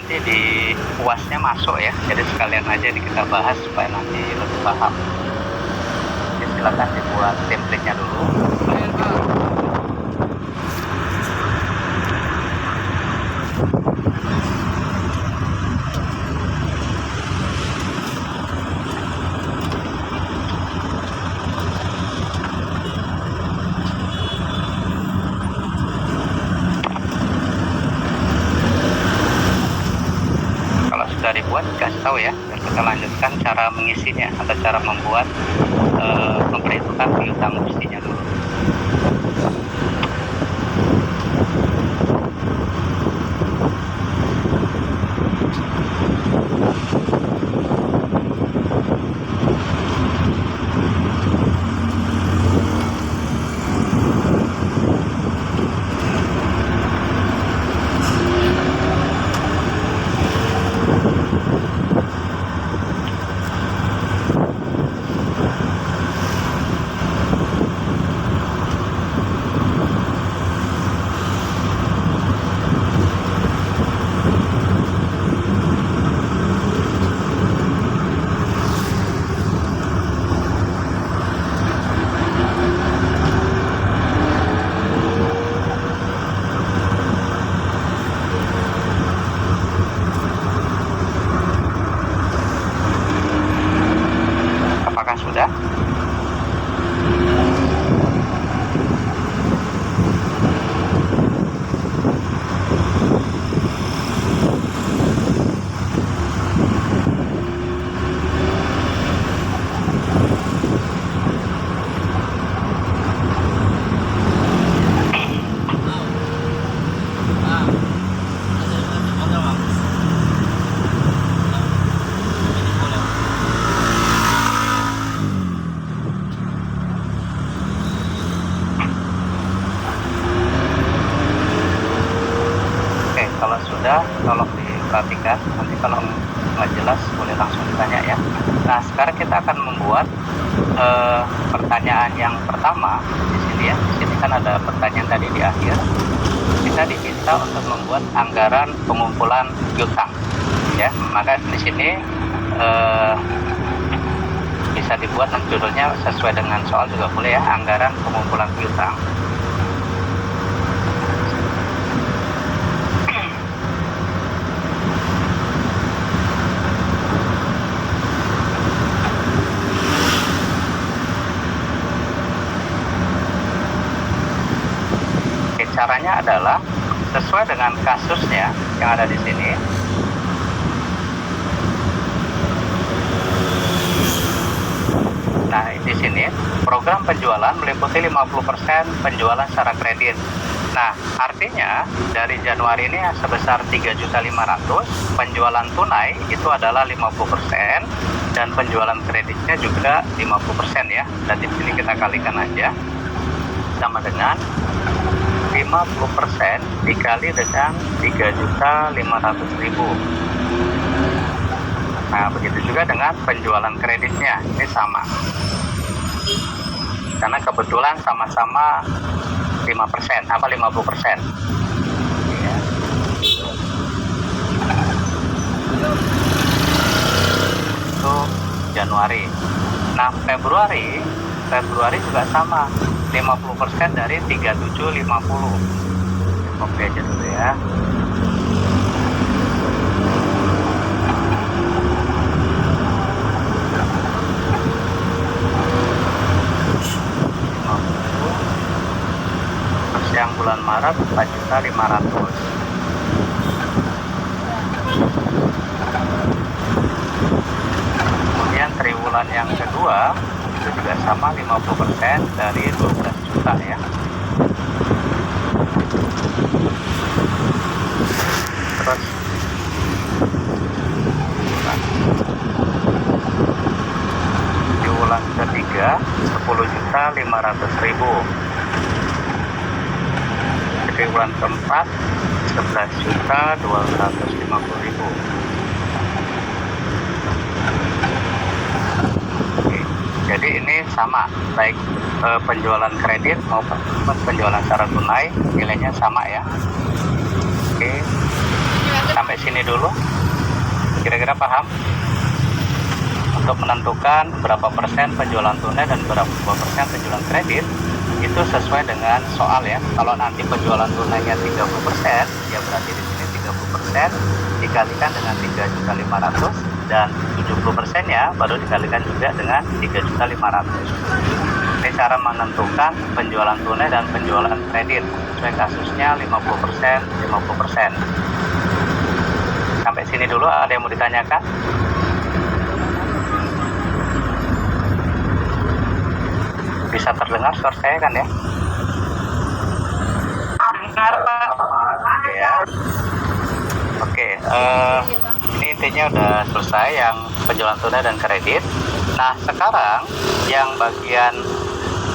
nanti di UASnya masuk ya, jadi sekalian aja kita bahas supaya nanti lebih paham. Jadi silakan dibuat template-nya dulu. Sudah dibuat, kasih tahu ya, biar kita lanjutkan cara mengisinya atau cara membuat memperhitungkan piutang mestinya dulu. Sudah? Sudah, tolong diperhatikan. Nanti kalau nggak jelas boleh langsung ditanya ya. Nah, sekarang kita akan membuat pertanyaan yang pertama di sini ya. Di sini kan ada pertanyaan tadi di akhir. Kita diminta untuk membuat anggaran pengumpulan piutang ya. Maka di sini bisa dibuat judulnya sesuai dengan soal juga boleh ya, anggaran pengumpulan piutang. Caranya adalah sesuai dengan kasusnya yang ada di sini. Nah, di sini program penjualan meliputi 50% penjualan secara kredit. Nah, artinya dari Januari ini sebesar 3.500.000, penjualan tunai itu adalah 50% dan penjualan kreditnya juga 50% ya. Dan di sini kita kalikan aja sama dengan 50% dikali dengan 3.500.000. Nah, begitu juga dengan penjualan kreditnya, ini sama. Karena kebetulan sama-sama 50%. Ya. Itu Januari. Nah, Februari juga sama. 50% dari 3.750. Copy aja dulu ya. Terus yang bulan Maret 4.500.000. Kemudian triwulan yang kedua itu juga sama, 50% dari 12 juta ya. Terus di bulan ketiga 10.500.000. Di bulan keempat 11.250.000. Jadi ini sama, baik penjualan kredit maupun penjualan secara tunai nilainya sama ya. Oke, sampai sini dulu. Kira-kira paham? Untuk menentukan berapa persen penjualan tunai dan berapa persen penjualan kredit itu sesuai dengan soal ya. Kalau nanti penjualan tunainya 30%, ya berarti di sini 30% dikalikan dengan 3.500.000 dan 70%-nya baru dikalikan juga dengan 3.500.000. Ini cara menentukan penjualan tunai dan penjualan kredit. Sesuai kasusnya 50%, 50%. Sampai sini dulu, ada yang mau ditanyakan? Bisa terdengar suara saya kan ya? Dengar, Pak. Oke ya. Oke, ini intinya udah selesai yang penjualan tunai dan kredit. Nah, sekarang yang bagian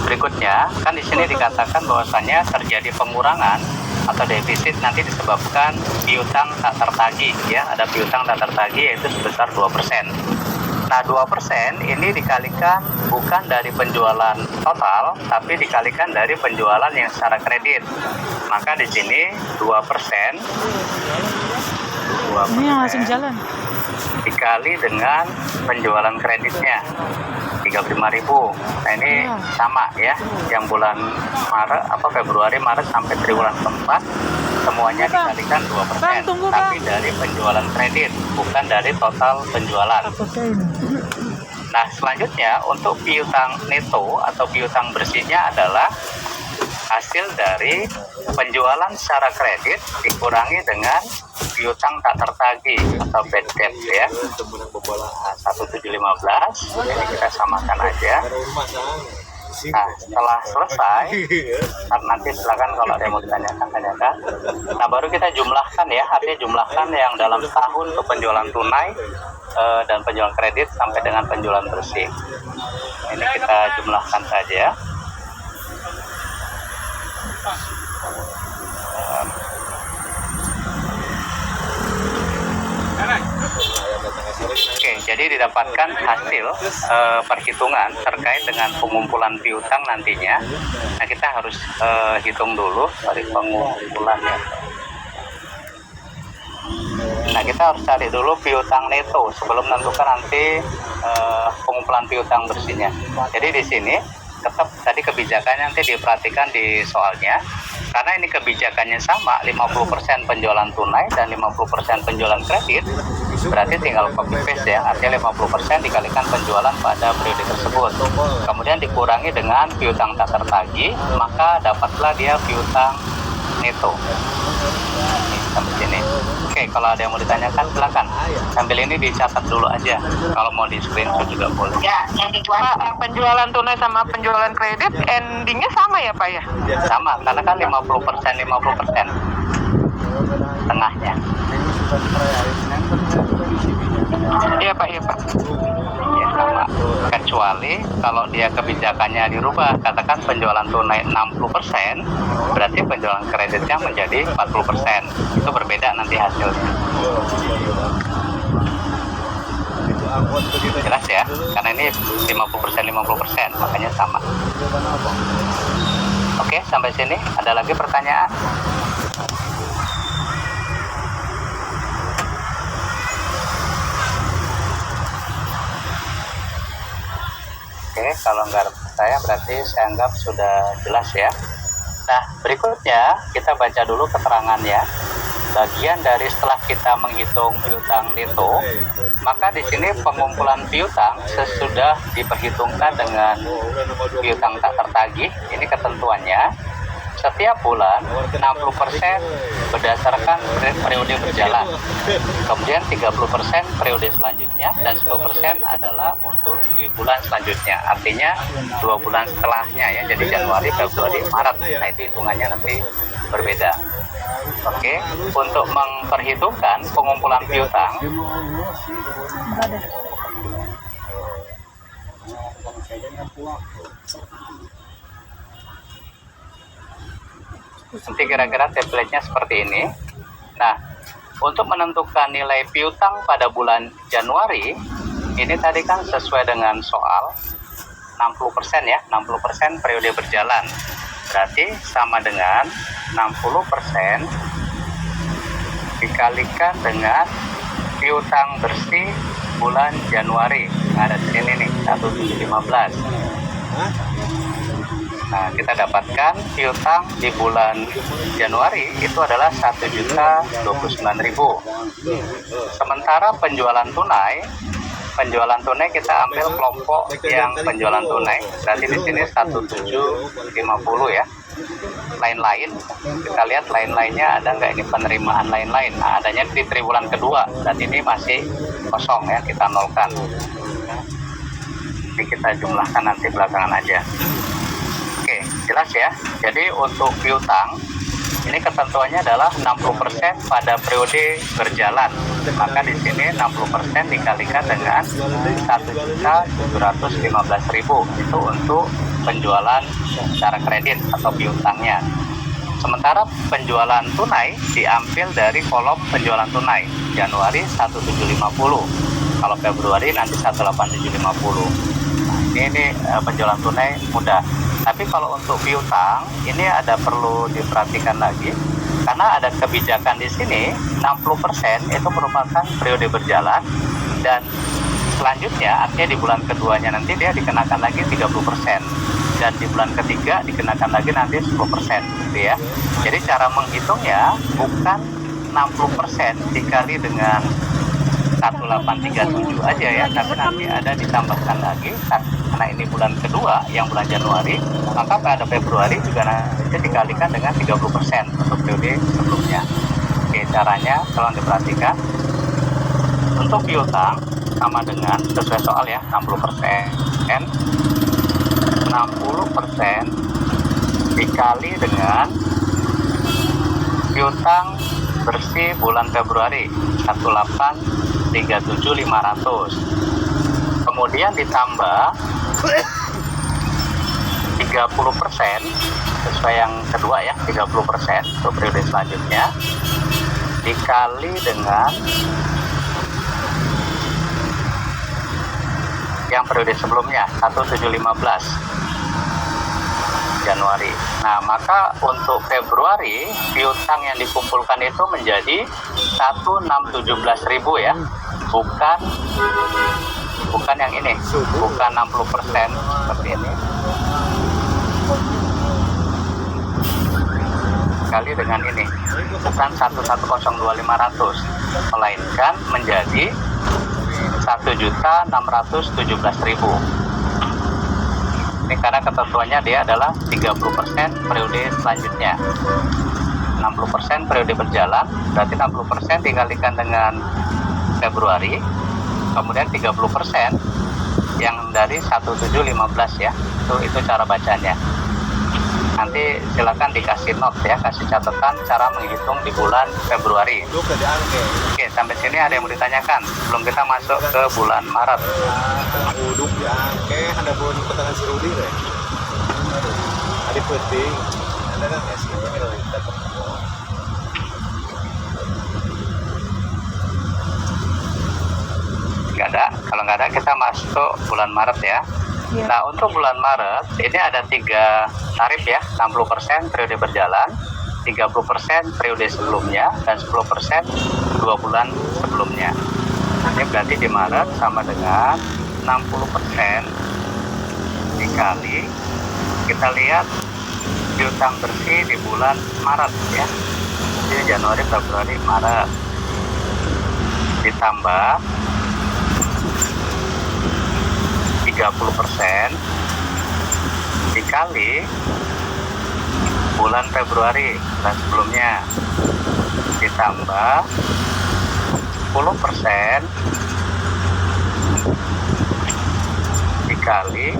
berikutnya kan di sini dikatakan bahwasannya terjadi pengurangan atau defisit nanti disebabkan piutang tak tertagih ya. Ada piutang tak tertagih yaitu sebesar 2%. Nah, 2% ini dikalikan bukan dari penjualan total, tapi dikalikan dari penjualan yang secara kredit. Maka di sini 2%, Ini yang langsung jalan. dikali dengan penjualan kreditnya 35.000. Nah, ini sama ya, yang bulan Februari, Maret sampai triwulan keempat semuanya dikalikan 2%, tapi dari penjualan kredit, bukan dari total penjualan. Nah, selanjutnya untuk piutang neto atau piutang bersihnya adalah hasil dari penjualan secara kredit dikurangi dengan piutang tak tertagih atau bad debt ya. 1715 ini kita samakan aja. Nah, setelah selesai, nanti silakan kalau ada yang mau ditanyakan, tanyakan. Nah, baru kita jumlahkan ya, artinya jumlahkan yang dalam setahun untuk penjualan tunai dan penjualan kredit sampai dengan penjualan bersih. Ini kita jumlahkan saja. Oke, jadi didapatkan hasil perhitungan terkait dengan pengumpulan piutang nantinya. Nah, kita harus hitung dulu dari pengumpulannya. Nah, kita harus cari dulu piutang neto sebelum menentukan nanti pengumpulan piutang bersihnya. Jadi di sini tetap tadi kebijakannya nanti diperhatikan di soalnya, karena ini kebijakannya sama, 50% penjualan tunai dan 50% penjualan kredit, berarti tinggal copy paste ya, artinya 50% dikalikan penjualan pada periode tersebut, kemudian dikurangi dengan piutang tak tertagih, maka dapatlah dia piutang neto. Ini sampai sini. Oke, kalau ada yang mau ditanyakan silakan. Sambil ini dicatat dulu aja. Kalau mau di screenshot juga boleh. Ya, yang dijual penjualan tunai sama penjualan kredit endingnya sama ya, Pak ya? Sama, karena kan 50% 50%. Tengahnya. Iya, Pak, iya, Pak. Ya, sama. Kecuali kalau dia kebijakannya dirubah, katakan penjualan tunai 60%, berarti penjualan kreditnya menjadi 40%. Itu berbeda nanti hasilnya. Jelas ya, karena ini 50% 50%, makanya sama. Oke, sampai sini ada lagi pertanyaan? Oke, kalau nggak percaya berarti saya anggap sudah jelas ya. Nah, berikutnya kita baca dulu keterangannya. Bagian dari setelah kita menghitung piutang neto, maka di sini pengumpulan piutang sesudah diperhitungkan dengan piutang tak tertagih. Ini ketentuannya. Setiap bulan 60% berdasarkan periode berjalan. Kemudian 30% periode selanjutnya dan 10% adalah untuk 2 bulan selanjutnya. Artinya 2 bulan setelahnya ya. Jadi Januari, Februari, Maret. Nah, itu hitungannya nanti berbeda. Oke, untuk memperhitungkan pengumpulan piutang nanti kira-kira template-nya seperti ini. Nah, untuk menentukan nilai piutang pada bulan Januari, ini tadi kan sesuai dengan soal 60% ya, 60% periode berjalan. Berarti sama dengan 60% dikalikan dengan piutang bersih bulan Januari. Nah, ada di sini nih 1715. Nah, kita dapatkan piutang di bulan Januari itu adalah 1.029.000. Sementara penjualan tunai kita ambil kelompok yang penjualan tunai. Berarti di sini 1750 ya. Lain-lain, kita lihat lain-lainnya ada nggak ini penerimaan lain-lain. Nah, adanya di triwulan kedua, dan ini masih kosong ya, kita nolkan. Jadi kita jumlahkan nanti belakangan aja. Oke, jelas ya. Jadi untuk piutang ini ketentuannya adalah 60% pada periode berjalan. Maka di sini 60% dikalikan dengan 1.715.000 itu untuk penjualan secara kredit atau piutangnya. Sementara penjualan tunai diambil dari kolom penjualan tunai. Januari 1750. Kalau Februari nanti 18750. Nah, ini penjualan tunai mudah. Tapi kalau untuk piutang ini ada perlu diperhatikan lagi karena ada kebijakan di sini 60% itu merupakan periode berjalan, dan selanjutnya artinya di bulan keduanya nanti dia dikenakan lagi 30%, dan di bulan ketiga dikenakan lagi nanti 10% gitu ya. Jadi cara menghitungnya bukan 60% dikali dengan 1837 aja ya, tapi nanti ada ditambahkan lagi karena ini bulan kedua yang bulan Januari, maka pada Februari juga nanti dikalikan dengan 30% untuk periode sebelumnya. Oke, caranya tolong diperhatikan. Untuk piutang sama dengan sesuai soal ya, 60% dikali dengan piutang bersih bulan Februari 1.837.500, kemudian ditambah 30% sesuai yang kedua ya, 30% untuk periode selanjutnya dikali dengan yang periode sebelumnya 1.715 Januari. Nah, maka untuk Februari piutang yang dikumpulkan itu menjadi 1.617.000 ya, bukan yang ini, bukan 60% seperti ini, kali dengan ini, bukan 1102500, melainkan menjadi 1.617.000. Ini karena ketentuannya dia adalah 30% periode selanjutnya. 60% periode berjalan, berarti 60% dikalikan dengan Februari, kemudian 30% yang dari 1715 ya. Itu cara bacanya. Nanti silakan dikasih note ya, kasih catatan cara menghitung di bulan Februari. Oke, sampai sini ada yang mau ditanyakan sebelum kita masuk ke bulan Maret? Uduk diangke, ada pun keterangan si Rudi deh. Ada penting, ada kan ya sih, kita nggak ada. Kalau nggak ada kita masuk bulan Maret ya. Nah, untuk bulan Maret ini ada 3 tarif ya, 60% periode berjalan, 30% periode sebelumnya, dan 10% 2 bulan sebelumnya. Ini berarti di Maret sama dengan 60% dikali, kita lihat piutang bersih di bulan Maret ya. Jadi Januari, Februari, Maret, ditambah 30% dikali bulan Februari bulan sebelumnya, ditambah 10% dikali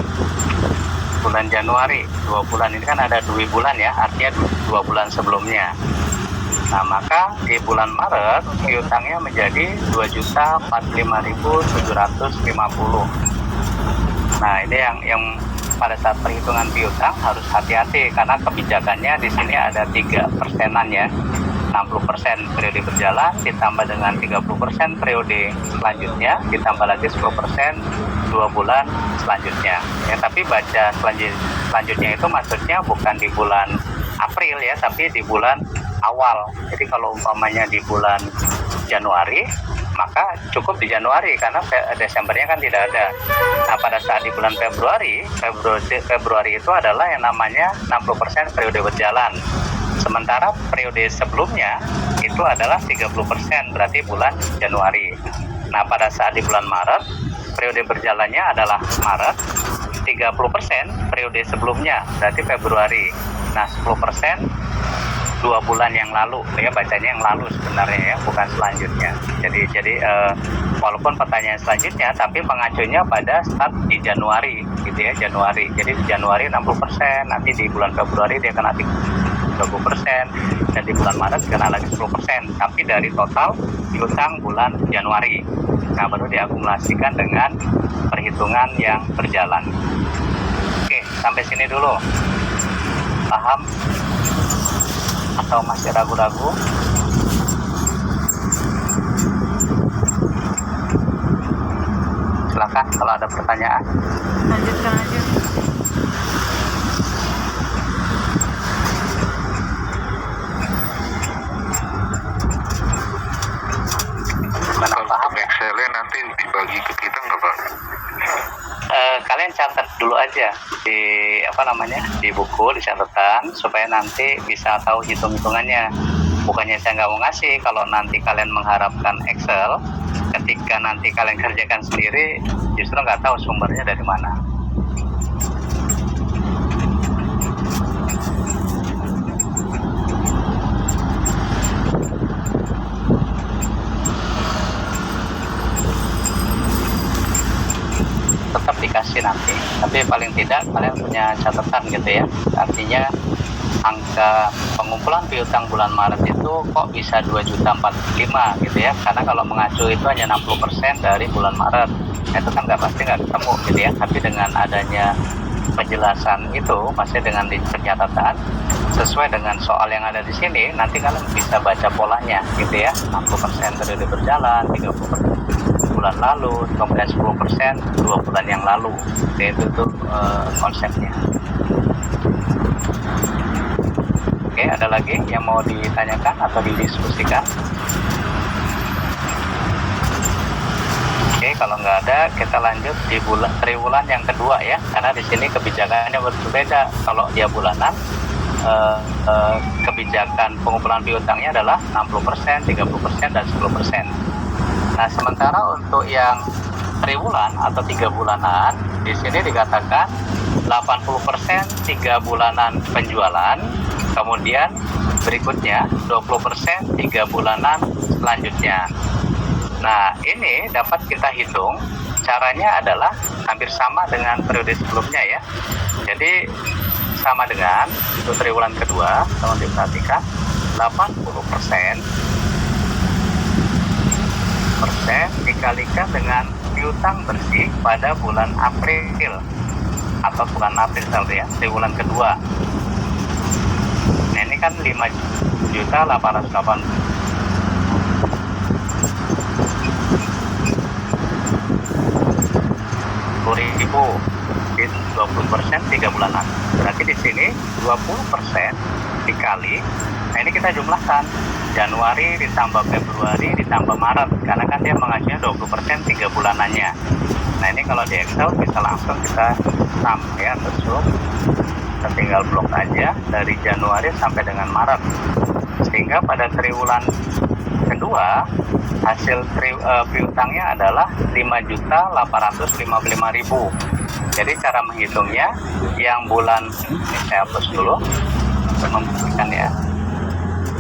bulan Januari, 2 bulan ini kan ada 2 bulan ya, artinya 2 bulan sebelumnya. Nah, maka di bulan Maret piutangnya menjadi 2.045.750. Nah, ini yang pada saat perhitungan piutang harus hati-hati karena kebijakannya di sini ada 3%-an ya. 60% periode berjalan ditambah dengan 30% periode selanjutnya, ditambah lagi 10% 2 bulan selanjutnya. Ya, tapi baca selanjutnya itu maksudnya bukan di bulan April ya, tapi di bulan awal. Jadi kalau umpamanya di bulan Januari, maka cukup di Januari karena Desembernya kan tidak ada. Nah, pada saat di bulan Februari itu adalah yang namanya 60% periode berjalan. Sementara periode sebelumnya itu adalah 30%, berarti bulan Januari. Nah, pada saat di bulan Maret, periode berjalannya adalah Maret, 30% periode sebelumnya, berarti Februari. Nah, 10% 2 bulan yang lalu, ya bacanya yang lalu sebenarnya ya, bukan selanjutnya. Jadi walaupun pertanyaan selanjutnya, tapi mengacunya pada start di Januari, gitu ya, Januari. Jadi di Januari 60%, nanti di bulan Februari dia kena 30%, dan di bulan Maret kena lagi 10%. Tapi dari total piutang bulan Januari, nah baru diakumulasikan dengan perhitungan yang berjalan. Oke, sampai sini dulu. Paham? Atau masih ragu-ragu? Silakan kalau ada pertanyaan. Lanjutkan aja. Mana paham? Excelnya nanti dibagi ke kita nggak Pak? Kalian catat dulu aja di di buku, di catatan, supaya nanti bisa tahu hitung-hitungannya. Bukannya saya nggak mau ngasih, kalau nanti kalian mengharapkan Excel, ketika nanti kalian kerjakan sendiri justru nggak tahu sumbernya dari mana. Tetap dikasih nanti, tapi paling tidak kalian punya catatan gitu ya. Artinya angka pengumpulan piutang bulan Maret itu kok bisa 2.045 gitu ya, karena kalau mengacu itu hanya 60% dari bulan Maret. Itu kan pasti nggak ketemu gitu ya. Tapi dengan adanya penjelasan itu, masih dengan di catatan sesuai dengan soal yang ada di sini, nanti kalian bisa baca polanya gitu ya. 60% periode berjalan, 30% bulan lalu, kemudian 10% 2 bulan yang lalu. Itu tuh konsepnya. Oke, ada lagi yang mau ditanyakan atau didiskusikan? Oke, kalau nggak ada, kita lanjut di triwulan yang kedua ya, karena di sini kebijakannya berbeda. Kalau dia bulanan, kebijakan pengumpulan piutangnya adalah 60%, 30%, dan 10%. Nah, sementara untuk yang triwulan atau 3 bulanan, di sini dikatakan 80% 3 bulanan penjualan, kemudian berikutnya 20% 3 bulanan selanjutnya. Nah, ini dapat kita hitung, caranya adalah hampir sama dengan periode sebelumnya ya. Jadi sama dengan untuk triwulan kedua, teman diperhatikan 80% dikalikan dengan piutang bersih pada bulan April atau bulan April ya, triwulan kedua. Nah, ini kan 5.880.000 di 20% 3 bulanan. Berarti di sini 20% dikali. Nah, ini kita jumlahkan Januari ditambah Februari ditambah Maret, karena kan dia mengajunya 20% 3 bulanannya. Nah, ini kalau di Excel bisa langsung kita sum ya, terus kita tinggal blok aja dari Januari sampai dengan Maret, sehingga pada triwulan kedua hasil piutangnya adalah 5.855.000. Jadi cara menghitungnya, yang bulan ini saya hapus dulu untuk membuktikan ya.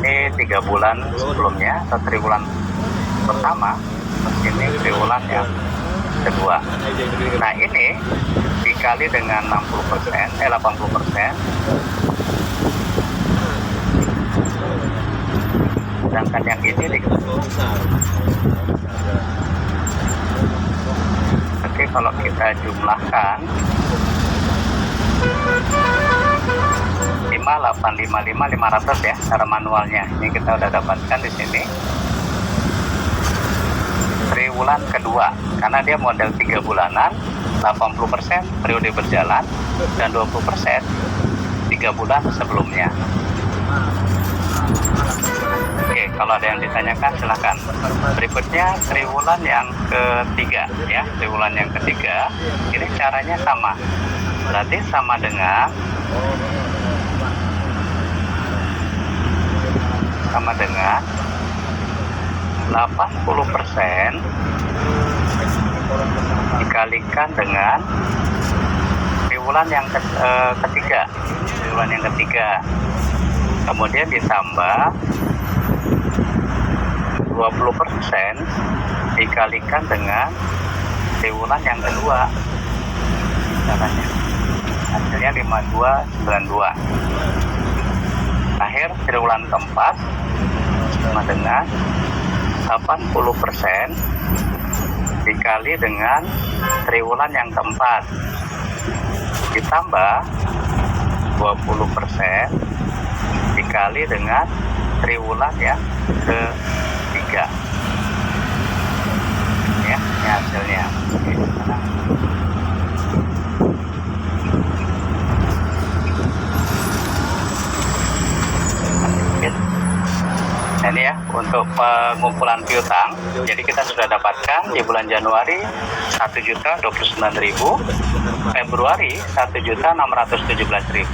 Ini 3 bulan sebelumnya atau triwulan pertama, terus ini triwulan yang kedua. Nah, ini dikali dengan 80%, sedangkan yang ini Oke, kalau kita jumlahkan 5.855.500 ya, cara manualnya. Ini kita udah dapatkan di sini. Triwulan kedua, karena dia model 3 bulanan, 80% periode berjalan dan 20% 3 bulan sebelumnya. Oke, kalau ada yang ditanyakan silahkan. Berikutnya triwulan yang ketiga ya, triwulan yang ketiga ini caranya sama. Berarti sama dengan 80% dikalikan dengan triwulan yang ketiga, kemudian ditambah 20% dikalikan dengan triwulan yang kedua, caranya hasilnya 5292. Akhir triwulan keempat sama dengan 80% dikali dengan triwulan yang keempat ditambah 20% dikali dengan triwulan yang ketiga. Ya, ini hasilnya. Nah, ini ya untuk pengumpulan piutang. Jadi kita sudah dapatkan di bulan Januari 1.029.000, Februari 1.617.000,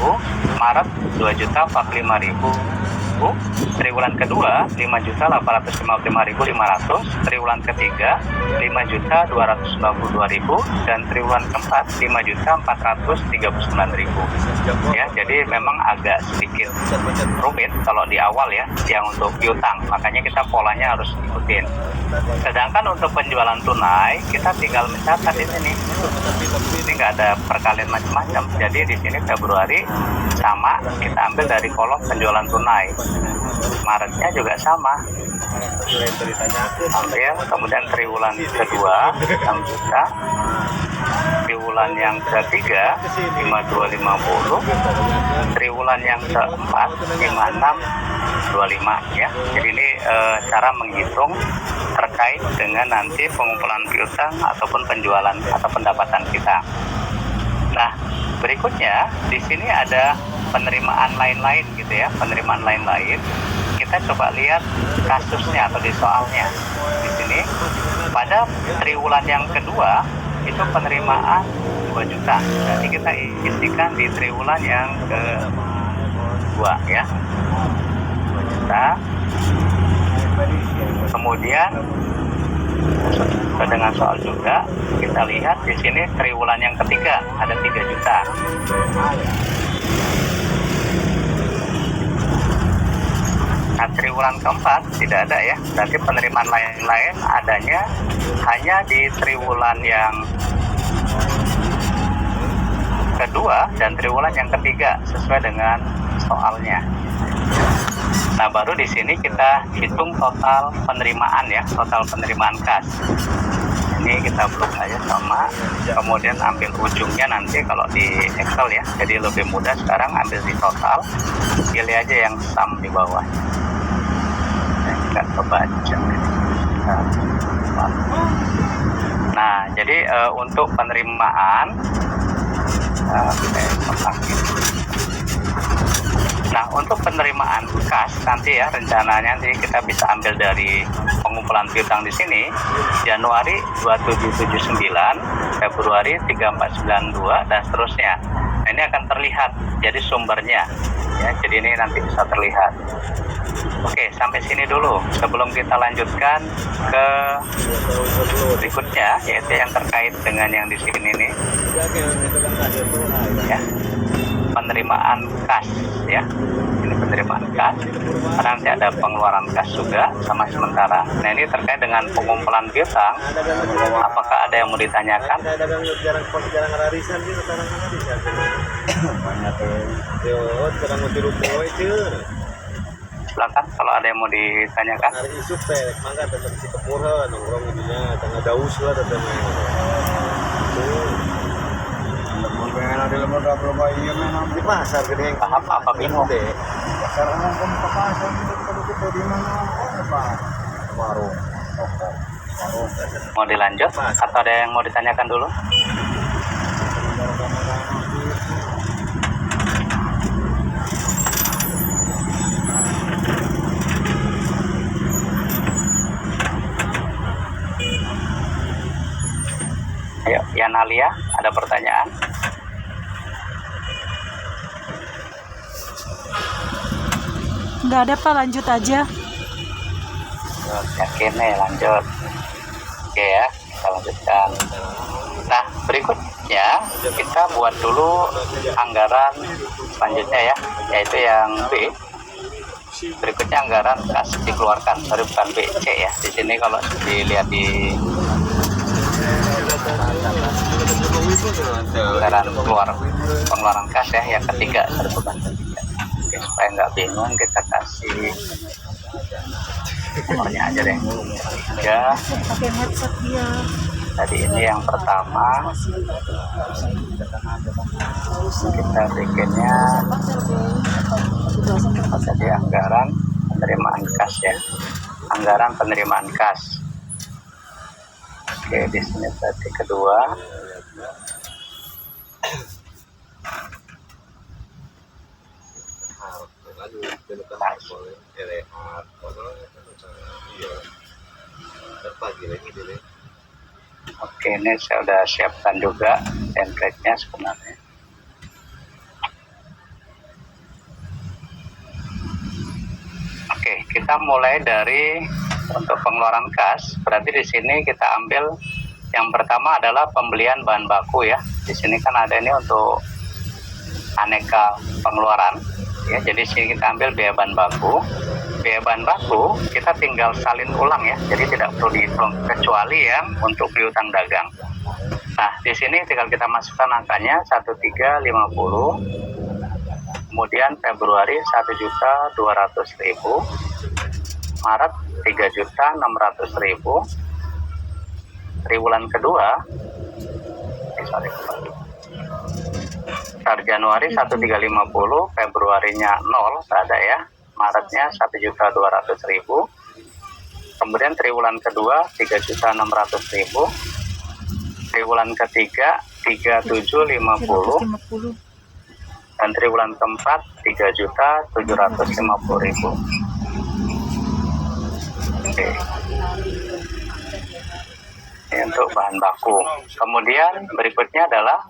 Maret 2.045.000, triwulan kedua 5.855.500, triwulan ketiga 5.292.000, dan triwulan keempat 5.439.000. Ya, jadi memang agak sedikit rumit kalau di awal ya, yang untuk piutang, makanya kita polanya harus ikutin. Sedangkan untuk penjualan tunai kita tinggal mencatat di sini. Ini nggak ada perkalian macam-macam. Jadi di sini Februari sama, kita ambil dari kolom penjualan tunai. Maretnya juga sama, ambil, kemudian triwulan kedua 6 juta, triwulan yang ketiga 5250, triwulan yang keempat 5625 ya. Jadi ini cara menghitung terkait dengan nanti pengumpulan piutang ataupun penjualan atau pendapatan kita. Nah, berikutnya di sini ada penerimaan lain-lain gitu ya, penerimaan lain-lain. Kita coba lihat kasusnya atau di soalnya. Di sini pada triwulan yang kedua itu penerimaan 2 juta. Jadi kita isikan di triwulan yang kedua ya, 2 juta. Kemudian dengan soal juga kita lihat di sini triwulan yang ketiga ada 3 juta. Nah, triwulan keempat tidak ada ya, berarti penerimaan lain-lain adanya hanya di triwulan yang kedua dan triwulan yang ketiga sesuai dengan soalnya. Nah, baru di sini kita hitung total penerimaan ya, total penerimaan kas. Ini kita blok aja sama, kemudian ambil ujungnya nanti kalau di Excel ya. Jadi lebih mudah sekarang ambil di total, pilih aja yang sum di bawah. Nggak kebaca. Nah, jadi untuk penerimaan Nah, untuk penerimaan kas nanti ya, rencananya nanti kita bisa ambil dari pengumpulan piutang di sini. Januari 2779, Februari 3492 dan seterusnya. Nah, ini akan terlihat jadi sumbernya ya. Jadi ini nanti bisa terlihat. Oke, sampai sini dulu sebelum kita lanjutkan ke berikutnya, yaitu yang terkait dengan yang di sini nih ya, penerimaan kas ya. Ini penerimaan kas, karena nanti ada pengeluaran kas juga sama sementara. Nah, ini terkait dengan pengumpulan piutang. Apakah ada yang mau ditanyakan? Silakan kalau ada yang mau ditanyakan. Hari isu teh, mangga tetap si kepura nongkrong ininya, tengah daus lah tetapnya. Di pasar gede Paham apa bingung? Pasar ngomong ke pasar kita di mana apa? Warung. Mau dilanjut atau ada yang mau ditanyakan dulu? Ayo, Yanalia, ada pertanyaan? Nggak ada Pak, lanjut aja. Yakin nih, lanjut. Oke ya, kita lanjutkan. Nah, berikutnya kita buat dulu anggaran selanjutnya ya, yaitu yang B. Berikutnya anggaran kas dikeluarkan, sorry bukan B, C ya. Di sini kalau dilihat di anggaran pengeluaran kas ya, yang ketiga, sorry bukan ketiga. Oke, supaya nggak bingung kita kasih nomornya aja deh. Ya, Pakai headset dia. tadi ini yang pertama kita bikinnya jadi anggaran penerimaan kas ya, anggaran penerimaan kas. Oke, di sini berarti kedua. Oke, ini saya udah siapkan juga template-nya sebenarnya. Oke, kita mulai dari untuk pengeluaran kas. Berarti di sini kita ambil yang pertama adalah pembelian bahan baku ya. Di sini kan ada ini untuk aneka pengeluaran ya. Jadi sini kita ambil biaya bahan baku. Biaya bahan baku kita tinggal salin ulang ya. Jadi tidak perlu dihitung kecuali yang untuk piutang dagang. Nah, di sini tinggal kita masukkan angkanya 1350. Kemudian Februari 1.200.000, Maret 3.600.000, triwulan kedua, Januari 1.350, Februarinya 0, ada ya, Maretnya 1.200.000, kemudian triwulan kedua 3.600.000, triwulan ketiga 3.750, dan triwulan keempat 3.750.000. Oke. Ini untuk bahan baku. Kemudian berikutnya adalah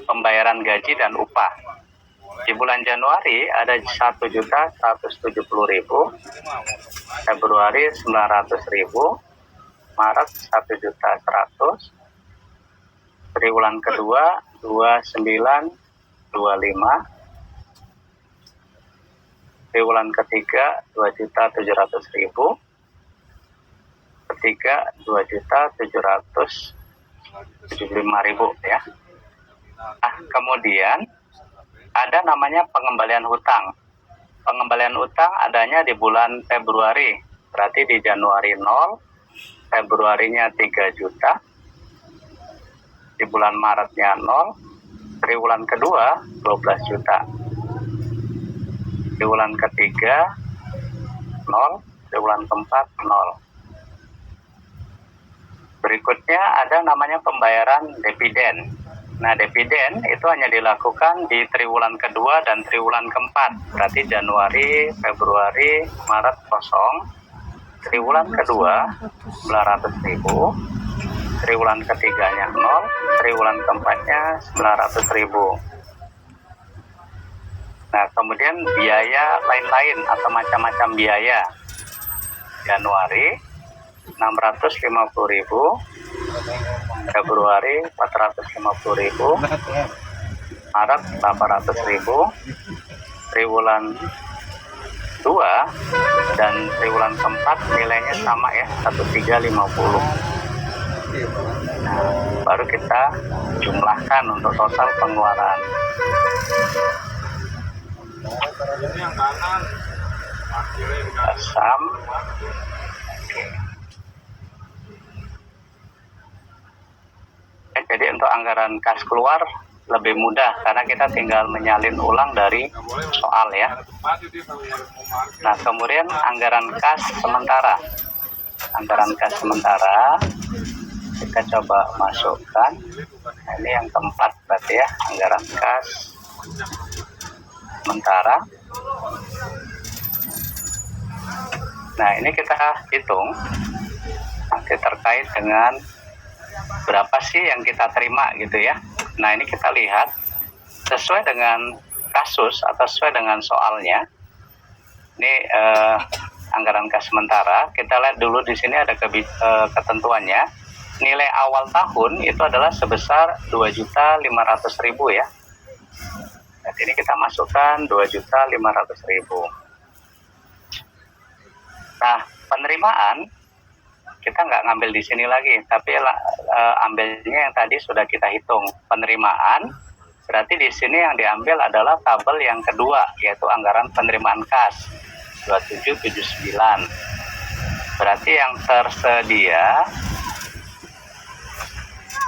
pembayaran gaji dan upah. Di bulan Januari ada 1.170.000, Februari 900.000, Maret 1.100.000, triwulan kedua 2925, triwulan ketiga 2.700.000, ketiga 2.775.000 ya. Nah, kemudian ada namanya pengembalian hutang. Pengembalian hutang adanya di bulan Februari, berarti di Januari 0, Februarinya 3 juta, di bulan Maretnya 0, triwulan kedua 12 juta, triwulan ketiga 0, triwulan keempat 0. Berikutnya ada namanya pembayaran dividen. Nah, dividen itu hanya dilakukan di triwulan kedua dan triwulan keempat. Berarti Januari, Februari, Maret kosong. Triwulan kedua 900.000, triwulan ketiganya 0, triwulan keempatnya 900.000. Nah, kemudian biaya lain-lain atau macam-macam biaya. Januari 650.000, Februari 450.000, Maret 800.000, triwulan 2 dan triwulan keempat nilainya sama ya, 1350. Nah, baru kita jumlahkan untuk total pengeluaran. Sum. Jadi untuk anggaran kas keluar lebih mudah karena kita tinggal menyalin ulang dari soal ya. Nah, kemudian anggaran kas sementara. Anggaran kas sementara kita coba masukkan. Nah, ini yang keempat berarti ya, anggaran kas sementara. Nah, ini kita hitung nanti terkait dengan berapa sih yang kita terima gitu ya. Nah ini kita lihat sesuai dengan kasus atau sesuai dengan soalnya. Ini anggaran kas sementara. Kita lihat dulu di sini ada ketentuannya. Nilai awal tahun itu adalah sebesar 2.500.000 ya. Nah, ini kita masukkan 2.500.000. Nah, penerimaan kita nggak ngambil di sini lagi, tapi ambilnya yang tadi sudah kita hitung. Penerimaan berarti di sini yang diambil adalah tabel yang kedua, yaitu anggaran penerimaan kas 2779. Berarti yang tersedia,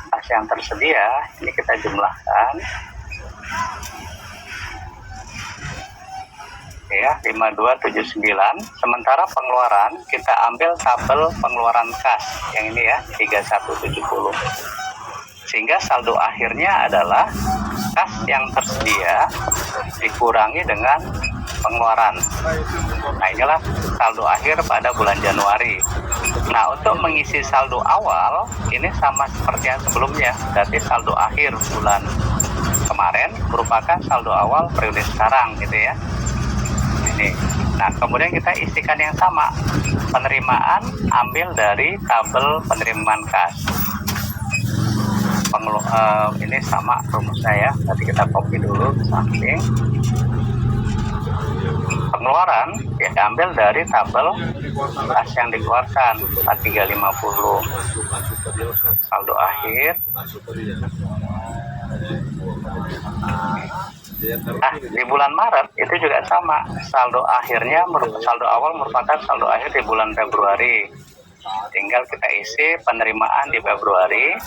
kas yang tersedia ini kita jumlahkan ya, 5279. Sementara pengeluaran kita ambil tabel pengeluaran kas yang ini ya, 3170. Sehingga saldo akhirnya adalah kas yang tersedia dikurangi dengan pengeluaran. Nah inilah saldo akhir pada bulan Januari. Nah untuk mengisi saldo awal ini sama seperti yang sebelumnya. Berarti saldo akhir bulan kemarin merupakan saldo awal periode sekarang gitu ya. Ini. Nah kemudian kita isikan yang sama. Penerimaan ambil dari tabel penerimaan kas. Ini sama rumusnya ya. Nanti kita copy dulu ke samping. Pengeluaran ya diambil dari tabel kas yang dikeluarkan 4350. Saldo akhir. Nah di bulan Maret itu juga sama. Saldo akhirnya saldo awal merupakan saldo akhir di bulan Februari. Tinggal kita isi penerimaan di Februari.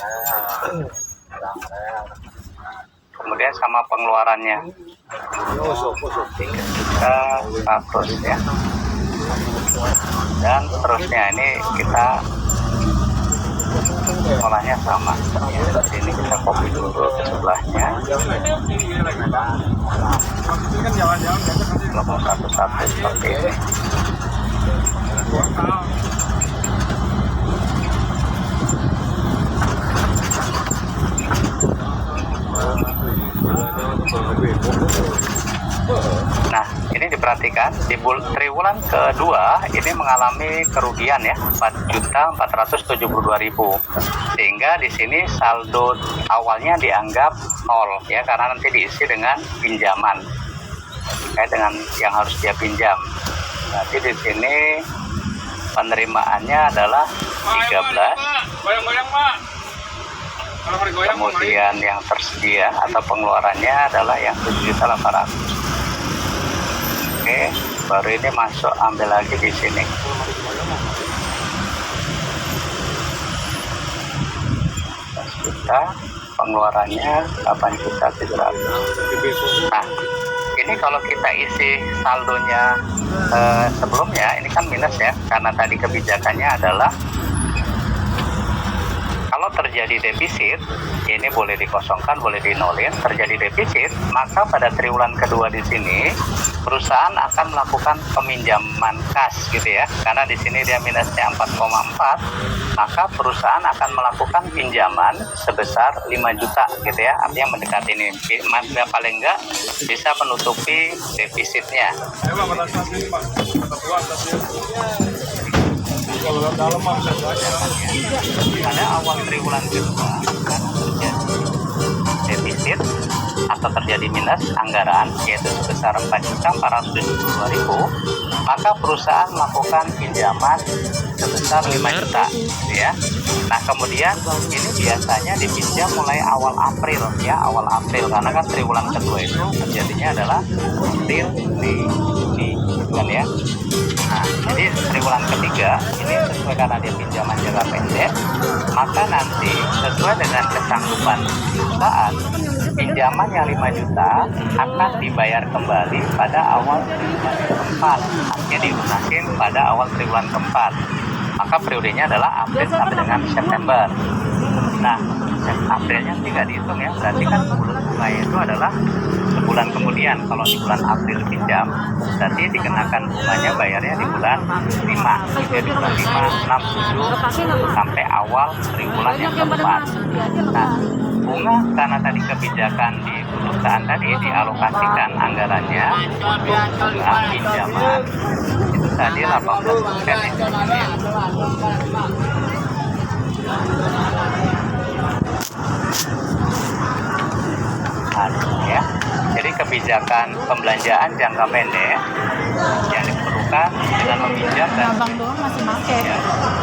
Kemudian sama pengeluarannya 3.100 ya. Dan seterusnya ini kita polanya sama ya. Di sini kita copy dulu ke sebelahnya. Kelompok satu-satu seperti ini. Nah ini diperhatikan di triwulan kedua ini mengalami kerugian ya 4.472.000, sehingga di sini saldo awalnya dianggap nol ya, karena nanti diisi dengan pinjaman terkait dengan yang harus dia pinjam. Nanti di sini penerimaannya adalah 13. Kemudian yang tersedia atau pengeluarannya adalah yang 7.800.000. Oke, baru ini masuk ambil lagi di sini. Juta, pengeluarannya 8.700.000. Nah, ini kalau kita isi saldonya sebelumnya, ini kan minus ya, karena tadi kebijakannya adalah kalau terjadi defisit, ini boleh dikosongkan, boleh dinolin. Terjadi defisit, maka pada triwulan kedua di sini perusahaan akan melakukan peminjaman kas gitu ya. Karena di sini dia minusnya 4,4, maka perusahaan akan melakukan pinjaman sebesar 5 juta gitu ya. Artinya mendekati ini, paling enggak bisa menutupi defisitnya. Pada awal triwulan kedua karena terjadi defisit atau terjadi minus anggaran yaitu sebesar 4.472.000, maka perusahaan melakukan pinjaman sebesar 5 juta gitu ya. Nah kemudian ini biasanya dipinjam mulai awal April ya, awal April, karena kan triwulan kedua itu terjadinya adalah April, Mei, Juni kan ya. Nah, jadi triwulan ketiga ini sesuai karena dia pinjaman jangka pendek, maka nanti sesuai dengan kesanggupan perusahaan, pinjaman yang 5 juta akan dibayar kembali pada awal triwulan keempat, artinya dilunasin pada awal triwulan keempat. Maka periodenya adalah April sampai dengan September. Nah, Aprilnya tidak dihitung ya, berarti kan 10 bunga itu adalah 10 bulan kemudian. Kalau di bulan April pinjam, berarti dikenakan bunganya bayarnya di bulan 5, gitu ya, di bulan 5, 6, 7 sampai awal triwulan yang keempat. Nah, bunga karena tadi kebijakan di perusahaan tadi dialokasikan anggarannya untuk bunga pinjaman itu tadi 18% itu ya. Ya. Jadi kebijakan pembelanjaan jangka pendek yang diperlukan dengan meminjam dan ya,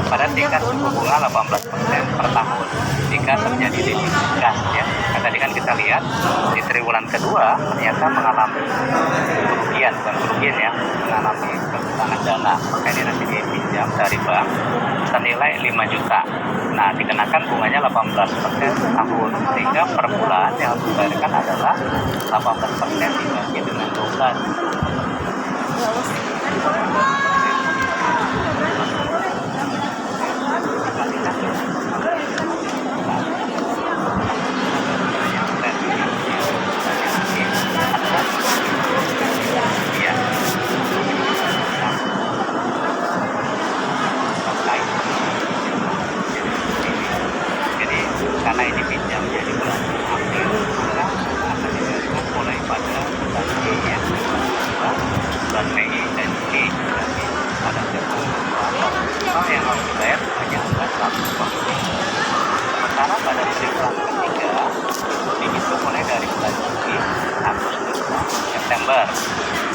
pada tingkat suku bunga 18% per tahun jika terjadi defisit gas ya. Nah, tadi kan kita lihat di triwulan kedua ternyata mengalami kerugian ya, mengalami kekurangan dana, makanya nanti dipinjam dari bank senilai 5 juta. Nah, dikenakan bunganya 18% tahun, sehingga per bulan yang harus dibayarkan adalah 18% dibagi dengan 12. Karena ini pinjam jadi bulan April, maka akan dibayarkan mulai pada bulan Mei ya, bulan Mei dan Juni berarti pada September yang harus dibayar hanya angka 100%. Sementara pada triwulan ketiga dihitung mulai dari bulan Juli, Agustus, September.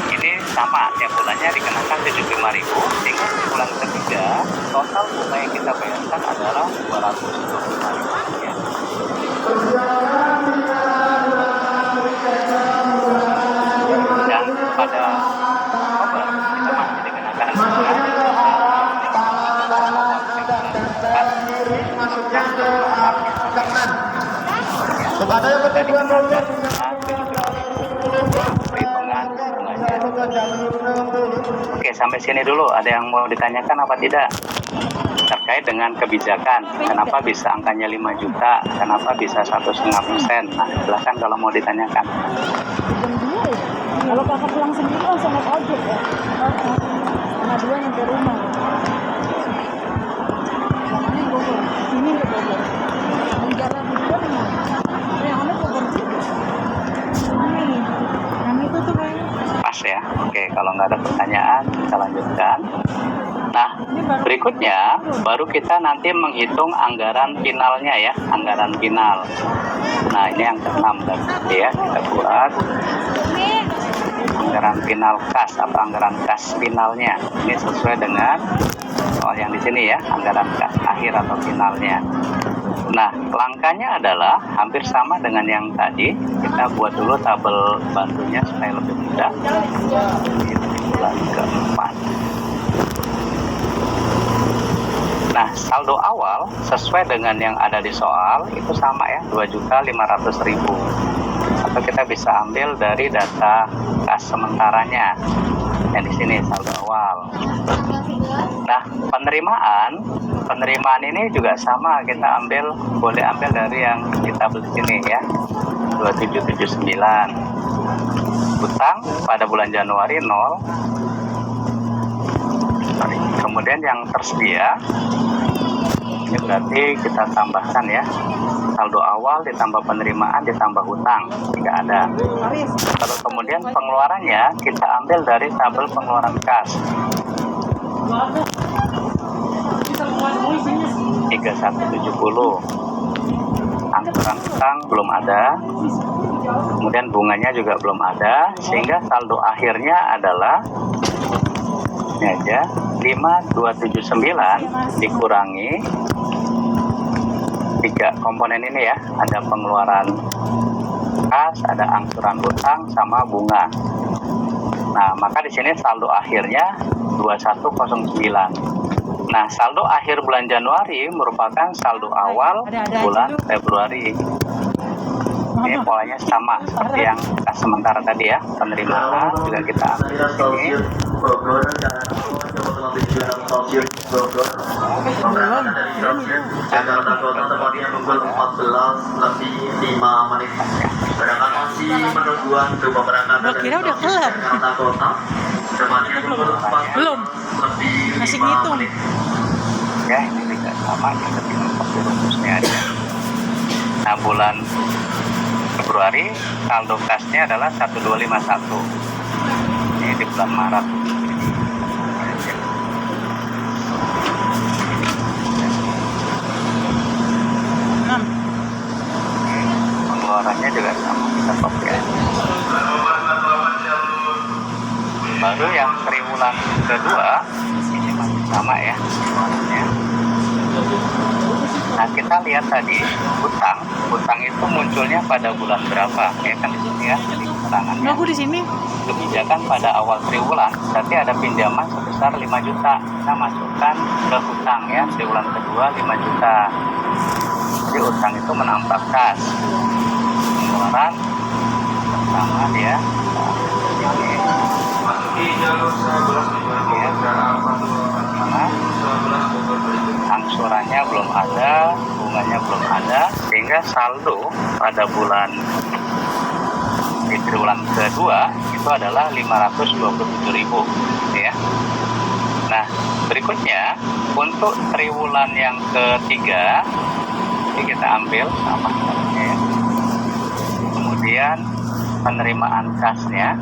Ini sama, tiap bulannya dikenakan 75.000, sehingga bulan ketiga total bunga yang kita bayarkan adalah 225.000 ya. Dan pada Oktober kita masih dikenakan bunga kepada yang kedua Oke, sampai sini dulu. Ada yang mau ditanyakan apa tidak? Terkait dengan kebijakan, kenapa bisa angkanya 5 juta, kenapa bisa 1,5%? Nah, silahkan kalau mau ditanyakan. Kalau kakak pulang sendiri langsung naik ojek ya? Setengah 2 nyampe rumah. Namanya Bogor, sini ke Bogor. Jalan Bogor mana? Yang mana Bogor sih? Ini, yang itu tuh kayaknya. Pas ya. Oke, kalau nggak ada pertanyaan, kita lanjutkan. Nah, berikutnya baru kita nanti menghitung anggaran finalnya ya, anggaran final. Nah, ini yang ke-6 berarti ya, kita buat anggaran final kas, apa anggaran kas finalnya. Ini sesuai dengan soal yang di sini ya, anggaran kas akhir atau finalnya. Nah, langkahnya adalah hampir sama dengan yang tadi. Kita buat dulu tabel bantunya supaya lebih mudah. Ini bulan keempat. Nah, saldo awal sesuai dengan yang ada di soal itu sama ya, 2.500.000. Atau kita bisa ambil dari data kas sementaranya yang di sini saldo awal. Nah, penerimaan ini juga sama, kita boleh ambil dari yang kita beli sini ya, 2779. Utang pada bulan Januari 0. Kemudian yang tersedia ini berarti kita tambahkan ya, saldo awal ditambah penerimaan ditambah hutang, tidak ada. Kalau kemudian pengeluarannya kita ambil dari tabel pengeluaran kas 3170. Angsuran hutang belum ada, kemudian bunganya juga belum ada, sehingga saldo akhirnya adalah ini aja, 5279 dikurangi 3 komponen ini ya, ada pengeluaran kas, ada angsuran hutang sama bunga. Nah, maka di sini saldo akhirnya 2109. Nah, saldo akhir bulan Januari merupakan saldo awal bulan Februari. Ini polanya sama seperti yang kas sementara tadi ya, penerimaan juga kita ambil di sini. Bogor dan tujuan stasiun Bogor pemberangkatan dari stasiun Jakarta Kota tepatnya pukul 14:05. Sedangkan masih menunggu pelabuhan untuk pemberangkatan Gua kira udah kelar. Jakarta Kota. Tepatnya pukul 4 Belum. lebih Masih 5 ngitung. menit. Ya, ini juga sama kita tinggal copy rumusnya aja. Nah, bulan Februari saldo kasnya adalah 1251. Ini di bulan Maret. 6. Pengeluarannya juga sama, kita copy aja. Baru yang triwulan kedua ini masih sama ya pengeluarannya. Nah, kita lihat tadi hutang itu munculnya pada bulan berapa? Ya kan di sini ya, jadi keterangannya. Nggak, gue di sini. Kebijakan pada awal triwulan, berarti ada pinjaman sebesar 5 juta. Kita masukkan ke hutang ya, triwulan kedua 5 juta. Jadi hutang itu menambah kas. Pengeluaran pertama dia ini angsurannya belum ada, bunganya belum ada, sehingga saldo pada bulan di triwulan kedua itu adalah 527.000 gitu ya. Nah, berikutnya untuk triwulan yang ketiga ini kita ambil sama ya. Kemudian penerimaan kasnya.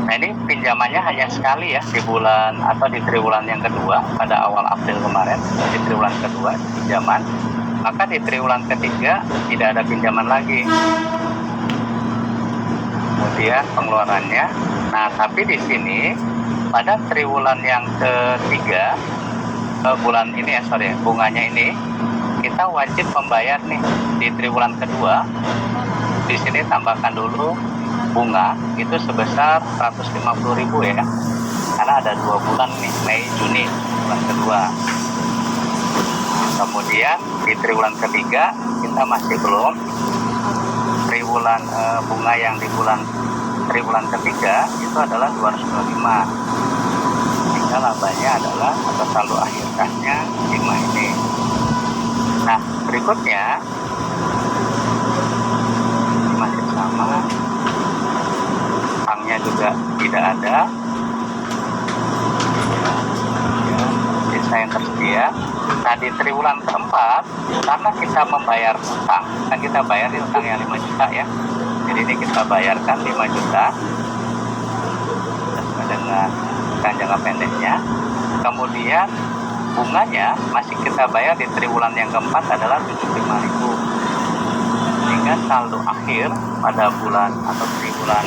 Nah, ini pinjamannya hanya sekali ya di bulan atau di triwulan yang kedua pada awal April kemarin, di triwulan kedua pinjaman. Maka di triwulan ketiga tidak ada pinjaman lagi. Kemudian pengeluarannya. Nah, tapi di sini pada triwulan yang ketiga bulan ini bunganya ini kita wajib membayar nih di triwulan kedua. Di sini tambahkan dulu bunga itu sebesar 150.000 ya, karena ada 2 bulan nih, Mei Juni bulan kedua. Kemudian di triwulan ketiga kita masih belum. Triwulan bunga yang di triwulan ketiga itu adalah 225, sehingga labanya adalah atau saldo akhir kasnya 5 ini. Nah, berikutnya masih sama, banknya juga tidak ada ya, sisa yang tersedia. Nah, di triwulan keempat karena kita membayar hutang, kan kita bayar hutang yang 5 juta ya, jadi ini kita bayarkan 5 juta dengan jangka pendeknya. Kemudian bunganya masih kita bayar di triwulan yang keempat adalah 75.000, sehingga saldo akhir pada bulan atau triwulan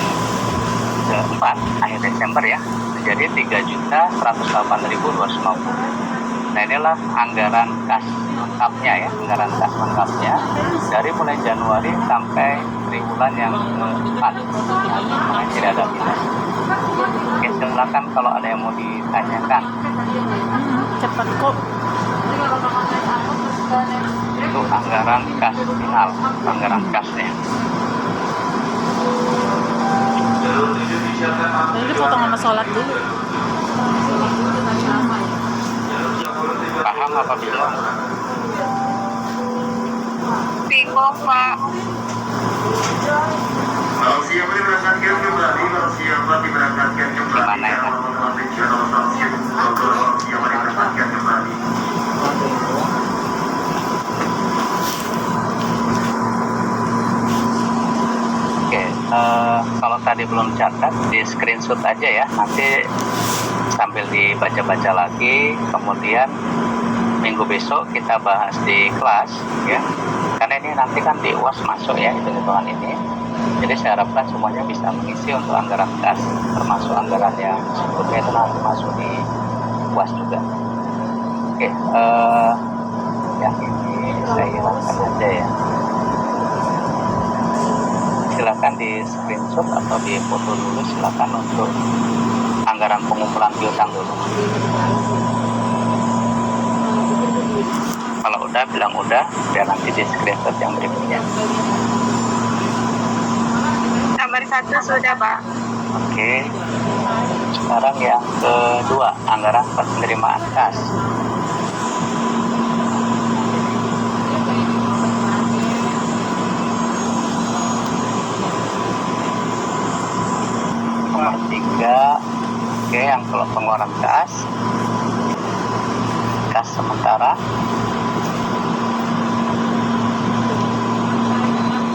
keempat akhir Desember ya menjadi 3.108.250. Nah, inilah anggaran kas lengkapnya ya, anggaran kas lengkapnya dari mulai Januari sampai triwulan yang keempat. Makanya tidak ada minus. Oke, silakan kalau ada yang mau ditanyakan. Cepat kok. Itu anggaran kas final, anggaran kasnya. Tadi potong sama sholat dulu. Paham apa belum? Bingung, Pak. Kalau siapa diberangkatkan kembali, kalau siapa diberangkatkan kembali, Gimana ya? kalau memenuhi tujuan atau stasiun Bogor, siapa diberangkatkan kembali. Oke, kalau tadi belum catat, di screenshot aja ya, nanti sambil dibaca-baca lagi, kemudian minggu besok kita bahas di kelas ya, karena ini nanti kan di UAS masuk ya hitung-hitungan ini, jadi saya harapkan semuanya bisa mengisi untuk anggaran kas, termasuk anggaran yang sebelumnya itu nanti masuk di UAS juga. Oke, yang ini saya hilangkan aja ya, silakan di screenshot atau di foto dulu, silakan untuk anggaran pengumpulan piutang dulu. Kalau udah bilang udah, biar nanti di screenshot yang berikutnya. Nomor 1 sudah, Pak. Oke, sekarang yang kedua, anggaran penerimaan kas. pengeluaran kas sementara.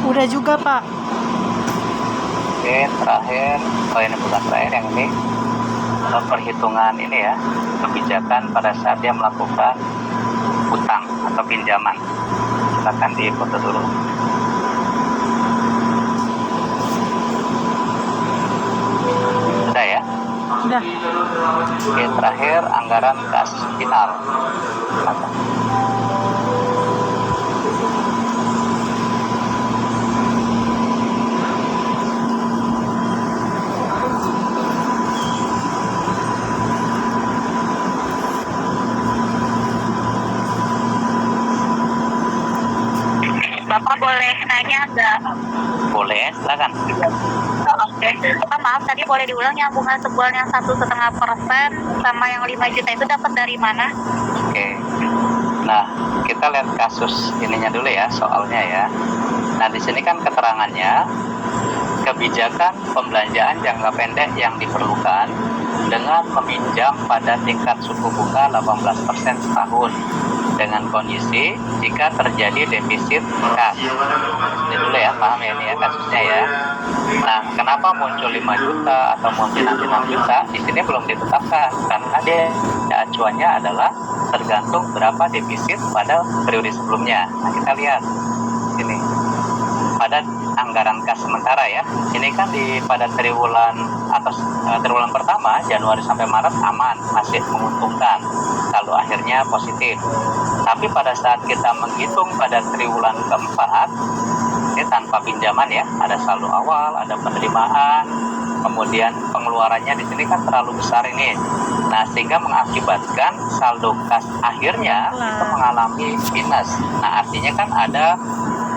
Udah juga, Pak. Oke, terakhir, ini bukan terakhir, yang ini perhitungan ini ya, kebijakan pada saat dia melakukan utang atau pinjaman. Silakan difoto dulu. Sudah ya? Udah. Oke, terakhir anggaran kas final. Silakan. Bapak boleh nanya nggak? Boleh, silakan. Oke. Bapak maaf tadi boleh diulang yang bunga sebulan yang 1,5% sama yang 5 juta itu dapat dari mana? Oke. Nah, kita lihat kasus ininya dulu ya, soalnya ya. Nah, di sini kan keterangannya kebijakan pembelanjaan jangka pendek yang diperlukan dengan meminjam pada tingkat suku bunga 18% setahun dengan kondisi jika terjadi defisit kas. Ini dulu ya, paham ya ini ya kasusnya ya. Nah, kenapa muncul 5 juta atau mungkin nanti 6 juta? Di sini belum ditetapkan karena dia acuannya adalah tergantung berapa defisit pada periode sebelumnya. Nah, kita lihat sini pada anggaran kas sementara ya. Ini kan pada triwulan atau triwulan pertama Januari sampai Maret aman, masih menguntungkan, saldo akhirnya positif. Tapi pada saat kita menghitung pada triwulan keempat, ini tanpa pinjaman ya, ada saldo awal, ada penerimaan, kemudian pengeluarannya di sini kan terlalu besar ini. Nah, sehingga mengakibatkan saldo kas akhirnya itu mengalami minus. Nah, artinya kan ada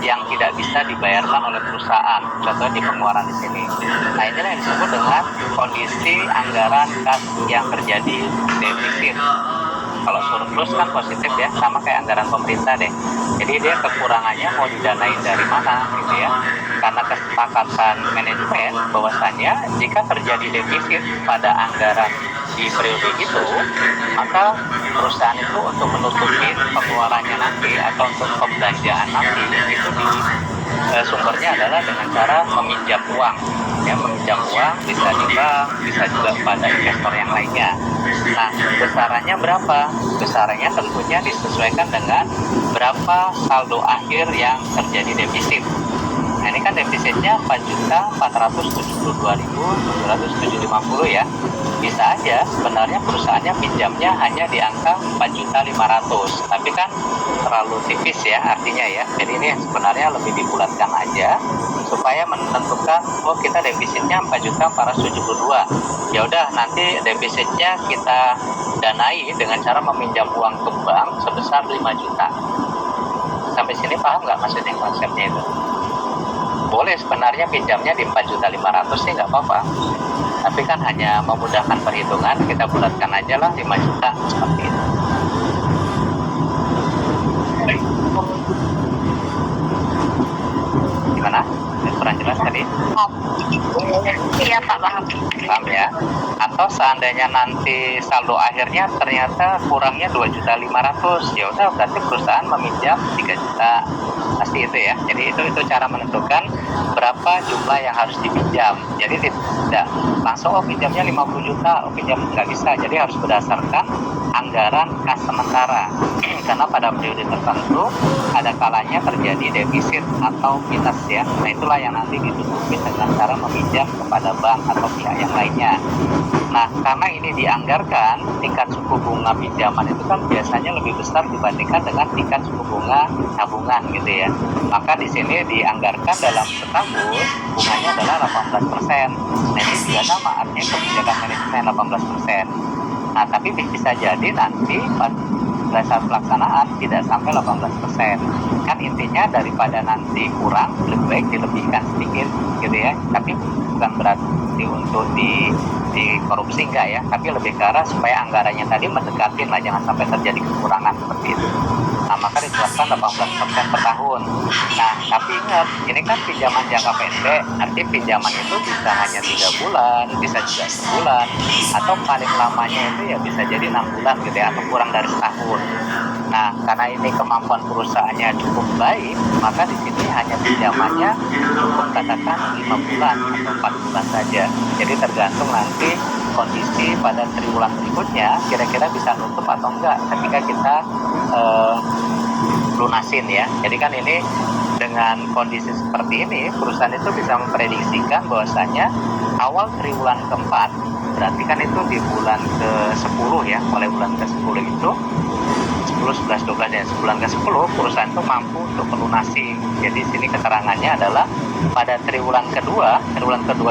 yang tidak bisa dibayarkan oleh perusahaan, contoh di pengeluaran di sini. Nah, inilah yang disebut dengan kondisi anggaran kas yang terjadi defisit. Kalau surplus kan positif ya, sama kayak anggaran pemerintah deh. Jadi dia kekurangannya mau didanain dari mana gitu ya. Karena kesepakatan manajemen bahwasannya jika terjadi defisit pada anggaran di periode itu, maka perusahaan itu untuk menutupi pengeluarannya nanti atau untuk pembelanjaan nanti itu sumbernya adalah dengan cara meminjam uang. Ya, meminjam uang bisa di bank, bisa juga pada investor yang lainnya. Nah, besarannya berapa? Besarannya tentunya disesuaikan dengan berapa saldo akhir yang terjadi defisit. Nah, ini kan defisitnya 4.472.750 ya. Bisa aja sebenarnya perusahaannya pinjamnya hanya di angka 4.500.000, tapi kan terlalu tipis ya artinya ya. Jadi ini sebenarnya lebih dibulatkan aja supaya menentukan oh kita defisitnya 4.472.000. Ya udah nanti defisitnya kita danai dengan cara meminjam uang ke bank sebesar 5 juta. Sampai sini paham nggak maksudnya konsepnya itu? Boleh sebenarnya pinjamnya di 4.500.000 sih nggak apa-apa. Tapi kan hanya memudahkan perhitungan, kita bulatkan aja lah 5 juta seperti itu. Gimana? Kurang jelas tadi? Iya Pak, paham. Paham ya? Atau seandainya nanti saldo akhirnya ternyata kurangnya 2.500.000, ya udah berarti perusahaan meminjam 3 juta. Pasti itu ya. Jadi itu cara menentukan berapa jumlah yang harus dipinjam. Jadi tidak langsung pinjamnya 50 juta, pinjam nggak bisa. Jadi harus berdasarkan anggaran kas sementara. Karena pada periode tertentu ada kalanya terjadi defisit atau minus ya. Nah, itulah yang nanti ditutupi dengan cara meminjam kepada bank atau pihak yang lainnya. Nah, karena ini dianggarkan tingkat suku bunga pinjaman itu kan biasanya lebih besar dibandingkan dengan tingkat suku bunga tabungan gitu ya. Maka di sini dianggarkan dalam setahun bunganya adalah 18%. Nah, ini juga sama artinya kebijakan manajemen 18%. Nah, tapi bisa jadi nanti pada saat pelaksanaan tidak sampai 18%. Kan intinya daripada nanti kurang, lebih baik dilebihkan sedikit gitu ya. Tapi bukan berarti untuk di korupsi enggak ya, tapi lebih ke arah supaya anggarannya tadi mendekatin lah, jangan sampai terjadi kekurangan seperti itu. Nah, Nah, maka ditetapkan 18% per tahun. Nah, tapi ingat, ini kan pinjaman jangka pendek, artinya pinjaman itu bisa hanya 3 bulan, bisa juga sebulan, atau paling lamanya itu ya bisa jadi 6 bulan gitu ya, atau kurang dari setahun. Nah, karena ini kemampuan perusahaannya cukup baik, maka di sini hanya pinjamannya cukup katakan 5 bulan atau 4 bulan saja. Jadi tergantung nanti kondisi pada triwulan berikutnya, kira-kira bisa nutup atau enggak ketika kita lunasin ya. Jadi kan ini dengan kondisi seperti ini, perusahaan itu bisa memprediksikan bahwasanya awal triwulan keempat, berarti kan itu di bulan ke-10 ya, mulai bulan ke-10 itu 10, 11, 12 ya, sebulan ke-10 perusahaan itu mampu untuk melunasi. Jadi sini keterangannya adalah pada triwulan kedua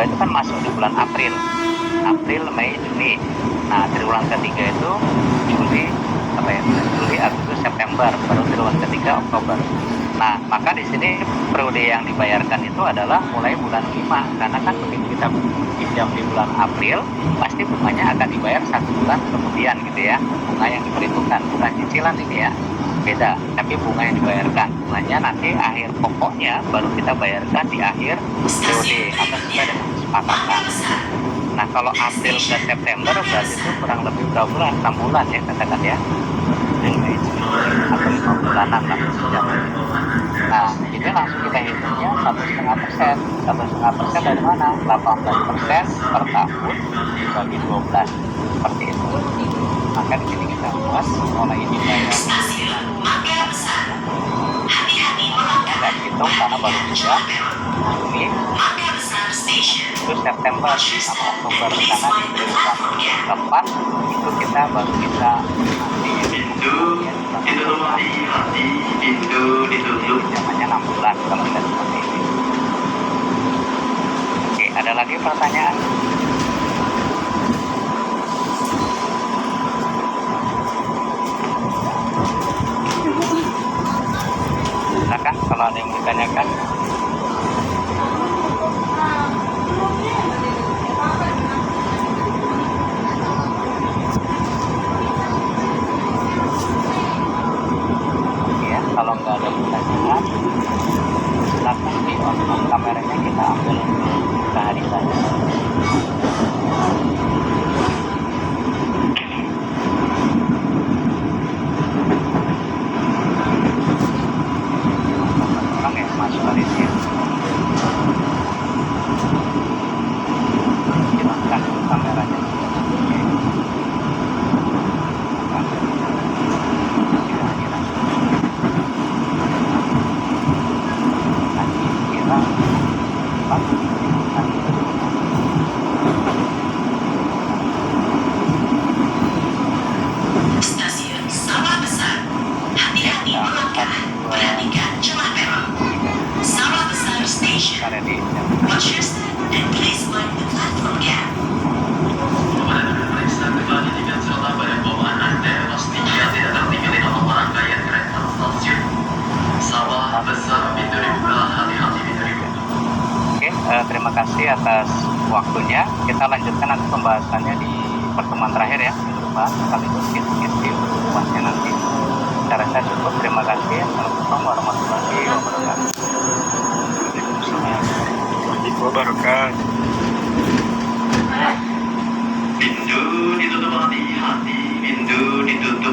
itu kan masuk di bulan April, Mei, Juni. Nah, triwulan ketiga itu Juli, Agustus, September, baru triwulan ketiga Oktober. Nah, maka di sini periode yang dibayarkan itu adalah mulai bulan 5, karena kan begitu kita pinjam di bulan April, pasti bunganya akan dibayar 1 bulan kemudian gitu ya. Bunga yang diperhitungkan, bukan cicilan ini ya, beda, tapi bunga yang dibayarkan. Bunganya nanti akhir pokoknya baru kita bayarkan di akhir periode atau sesuai dengan kesepakatan. Nah, kalau April ke September berarti itu kurang lebih berapa bulan? 6 bulan ya katakan ya, atau 5 bulanan lah pinjaman. Nah, itu langsung kita hitungnya 1,5%. 1,5% dari mana? 18% per tahun dibagi 12, seperti itu. Maka di sini kita buat mulai dibayar. Nggak hitung karena baru juga Juni, itu September sama Oktober, karena di triwulan keempat itu kita baru bisa pinjamannya 6 bulan kalau tidak seperti ini. Oke, ada lagi pertanyaan? Silakan kalau ada yang ditanyakan. Ya, kalau nggak ada pertanyaan, silakan di on kameranya, kita ambil sehari saja. Orang yang masuk hari ini, silahkan kameranya. Stasiun Sawah Besar. Hati-hati melangkah, perhatikan celah merah. Sawah Besar Station. Watch your step and please mind the platform gap. Periksa kembali dengan serta pada bawaan Anda pastinya tidak tertinggal dalam rangkaian kereta stasiun Sawah Besar pintu dibuka, hati-hati pintu dibuka. Oke, terima kasih atas waktunya. Kita lanjutkan nanti pembahasannya di pertemuan terakhir ya, minggu depan, sekaligus isi puasnya nanti. Saya rasa cukup. Terima kasih. Assalamualaikum warahmatullahi wabarakatuh. Pintu ditutup, hati-hati pintu ditutup.